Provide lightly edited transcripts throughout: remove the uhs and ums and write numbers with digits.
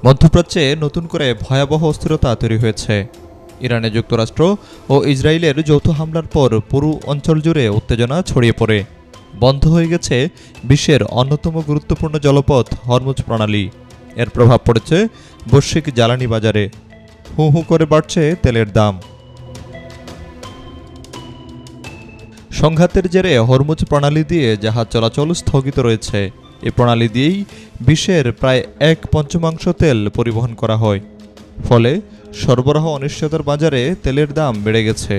মধ্যপ্রাচ্যে নতুন করে ভয়াবহ অস্থিরতা তৈরি হয়েছে। ইরানে যুক্তরাষ্ট্র ও ইসরায়েলের যৌথ হামলার পর পুরো অঞ্চল জুড়ে উত্তেজনা ছড়িয়ে পড়ে। বন্ধ হয়ে গেছে বিশ্বের অন্যতম গুরুত্বপূর্ণ জলপথ হরমুজ প্রণালী। এর প্রভাব পড়েছে বৈশ্বিক জ্বালানি বাজারে। হু হু করে বাড়ছে তেলের দাম। সংঘাতের জেরে হরমুজ প্রণালী দিয়ে জাহাজ চলাচল স্থগিত রয়েছে। এই প্রণালী দিয়েই বিশ্বের প্রায় 1/5 তেল পরিবহন করা হয়। ফলে সরবরাহ অনিশ্চয়তার বাজারে তেলের দাম বেড়ে গেছে।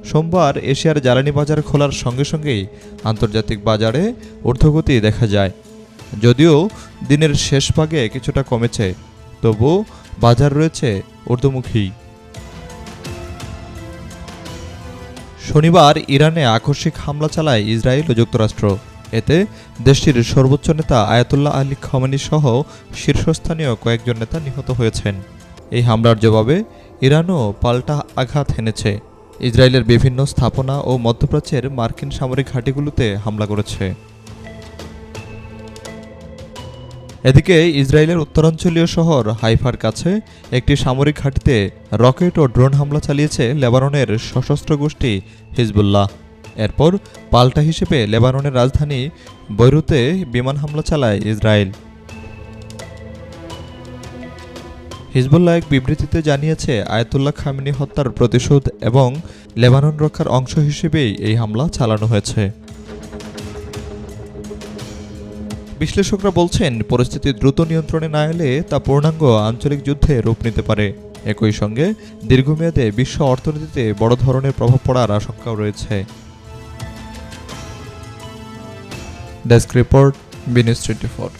সোমবার এশিয়ার জ্বালানি বাজার খোলার সঙ্গে সঙ্গেই আন্তর্জাতিক বাজারে ঊর্ধ্বগতি দেখা যায়। যদিও দিনের শেষ ভাগে কিছুটা কমেছে, তবু বাজার রয়েছে ঊর্ধ্বমুখী। শনিবার ইরানে আকস্মিক হামলা চালায় ইসরায়েল ও যুক্তরাষ্ট্র। এতে দেশটির সর্বোচ্চ নেতা আয়াতুল্লাহ আলী খামেনি সহ শীর্ষস্থানীয় কয়েকজন নেতা নিহত হয়েছেন। এই হামলার জবাবে ইরানও পাল্টা আঘাত হেনেছে। ইসরায়েলের বিভিন্ন স্থাপনা ও মধ্যপ্রাচ্যের মার্কিন সামরিক ঘাঁটিগুলোতে হামলা করেছে। এদিকে ইসরায়েলের উত্তরাঞ্চলীয় শহর হাইফার কাছে একটি সামরিক ঘাঁটিতে রকেট ও ড্রোন হামলা চালিয়েছে লেবাননের সশস্ত্র গোষ্ঠী হিজবুল্লাহ। এরপর পাল্টা হিসেবে লেবাননের রাজধানী বৈরুতে বিমান হামলা চালায় ইসরায়েল। হিজবুল্লাহ এক বিবৃতিতে জানিয়েছে, আয়াতুল্লাহ খামেনি হত্যার প্রতিশোধ এবং লেবানন রক্ষার অংশ হিসেবেই এই হামলা চালানো হয়েছে। বিশ্লেষকরা বলছেন, পরিস্থিতি দ্রুত নিয়ন্ত্রণে না এলে তা পূর্ণাঙ্গ আঞ্চলিক যুদ্ধে রূপ নিতে পারে। একই সঙ্গে দীর্ঘমেয়াদে বিশ্ব অর্থনীতিতে বড় ধরনের প্রভাব পড়ার আশঙ্কাও রয়েছে। Desk report, B News 24।